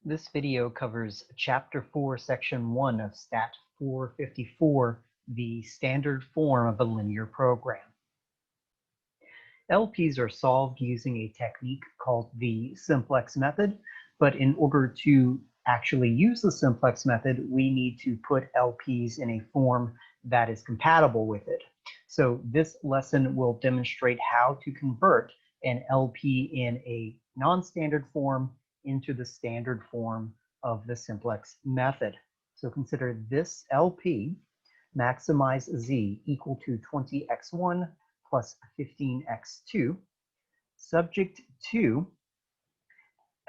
This video covers Chapter 4, Section 1 of Stat 454, the standard form of a linear program. LPs are solved using a technique called the simplex method, but in order to actually use the simplex method, we need to put LPs in a form that is compatible with it. So this lesson will demonstrate how to convert an LP in a non-standard form into the standard form of the simplex method. So consider this LP, maximize z equal to 20x1 plus 15x2, subject to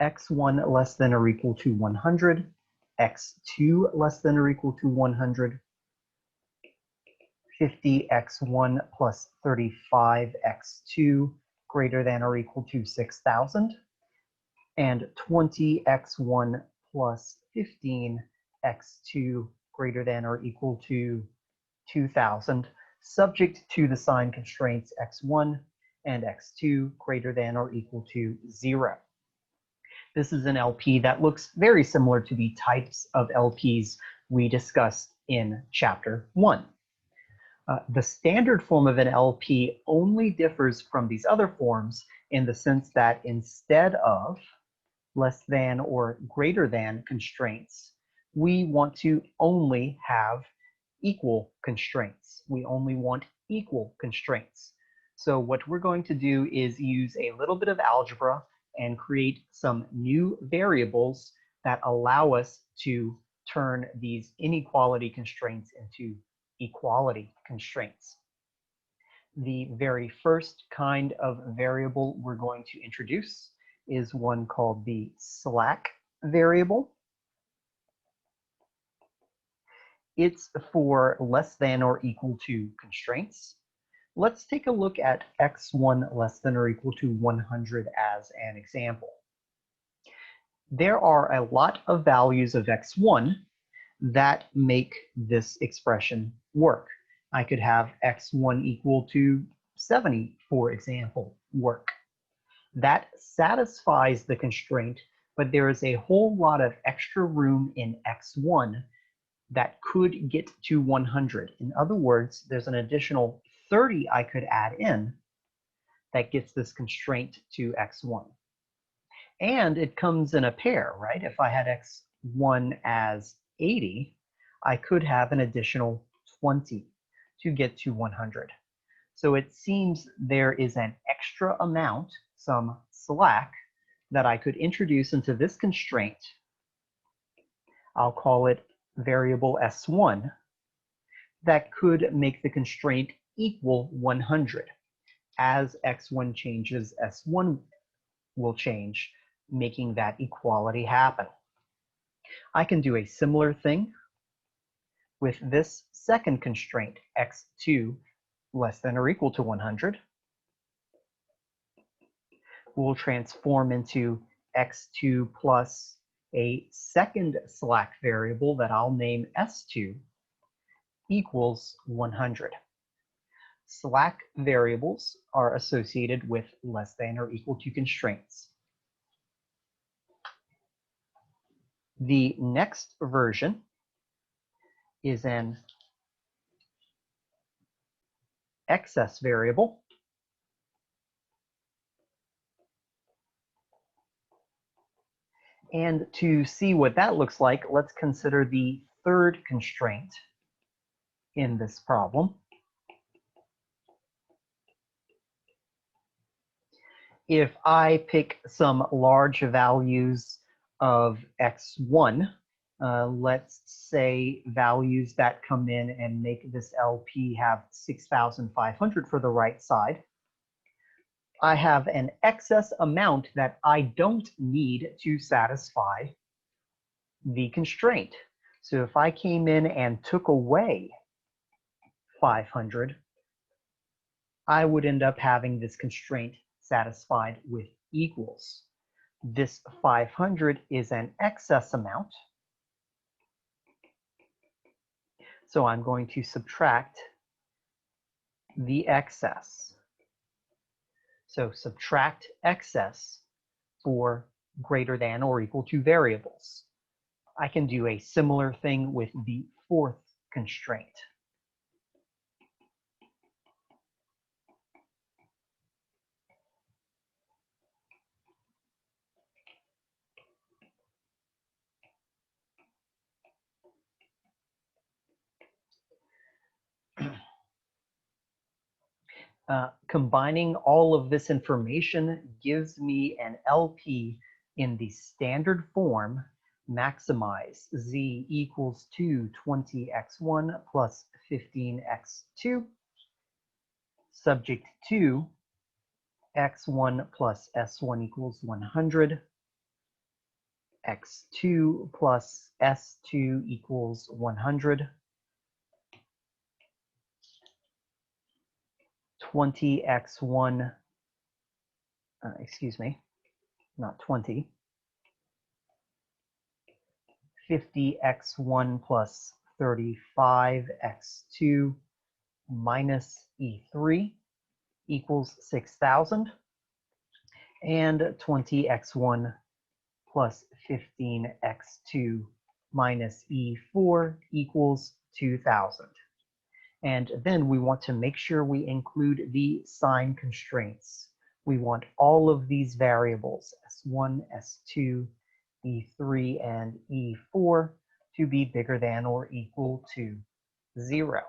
x1 less than or equal to 100, x2 less than or equal to 100, 50x1 plus 35x2 greater than or equal to 6,000, and 20x1 plus 15x2 greater than or equal to 2,000, subject to the sign constraints x1 and x2 greater than or equal to 0. This is an LP that looks very similar to the types of LPs we discussed in Chapter 1. The standard form of an LP only differs from these other forms in the sense that instead of less than or greater than constraints, we want to only have equal constraints. We only want equal constraints. So what we're going to do is use a little bit of algebra and create some new variables that allow us to turn these inequality constraints into equality constraints. The very first kind of variable we're going to introduce is one called the slack variable. It's for less than or equal to constraints. Let's take a look at x1 less than or equal to 100 as an example. There are a lot of values of x1 that make this expression work. I could have x1 equal to 70, for example, work. That satisfies the constraint, but there is a whole lot of extra room in x1 that could get to 100. In other words, there's an additional 30 I could add in that gets this constraint to x1. And it comes in a pair, right? If I had x1 as 80, I could have an additional 20 to get to 100. So it seems there is an extra amount, some slack, that I could introduce into this constraint. I'll call it variable s1, that could make the constraint equal 100. As x1 changes, s1 will change, making that equality happen. I can do a similar thing with this second constraint, x2 less than or equal to 100. Will transform into x2 plus a second slack variable that I'll name s2 equals 100. Slack variables are associated with less than or equal to constraints. The next version is an excess variable. And to see what that looks like, let's consider the third constraint in this problem. If I pick some large values of x1, let's say values that come in and make this LP have 6,500 for the right side, I have an excess amount that I don't need to satisfy the constraint. So if I came in and took away 500, I would end up having this constraint satisfied with equals. This 500 is an excess amount, so I'm going to subtract the excess. So subtract excess for greater than or equal to variables. I can do a similar thing with the fourth constraint. Combining all of this information gives me an LP in the standard form, maximize z equals to 20x1 plus 15x2, subject to x1 plus s1 equals 100, x2 plus s2 equals 100, 20x1, excuse me, not 20, 50x1 plus 35x2 minus E3 equals 6,000, and 20x1 plus 15x2 minus E4 equals 2,000. And then we want to make sure we include the sign constraints. We want all of these variables, S1, S2, E3, and E4, to be bigger than or equal to 0.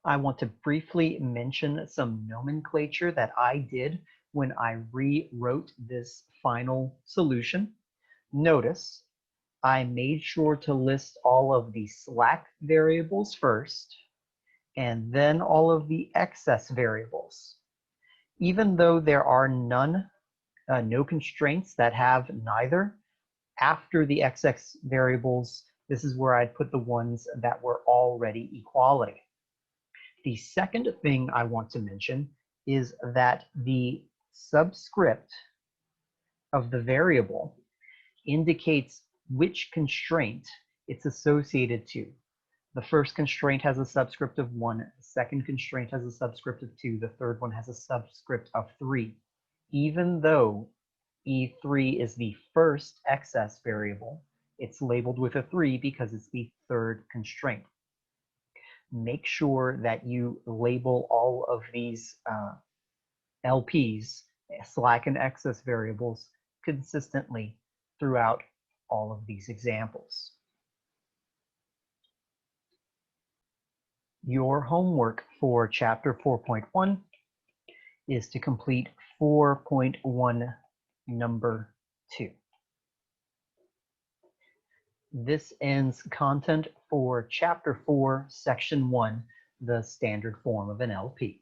I want to briefly mention some nomenclature that I did when I rewrote this final solution. Notice I made sure to list all of the slack variables first, and then all of the excess variables. Even though there are no constraints that have neither, after the XX variables, this is where I'd put the ones that were already equality. The second thing I want to mention is that the subscript of the variable indicates which constraint it's associated to. The first constraint has a subscript of 1, the second constraint has a subscript of 2, the third one has a subscript of 3. Even though E3 is the first excess variable, it's labeled with a 3 because it's the third constraint. Make sure that you label all of these LPs, slack and excess variables, consistently throughout all of these examples. Your homework for chapter 4.1 is to complete 4.1 number 2. This ends content for chapter 4, section 1, the standard form of an LP.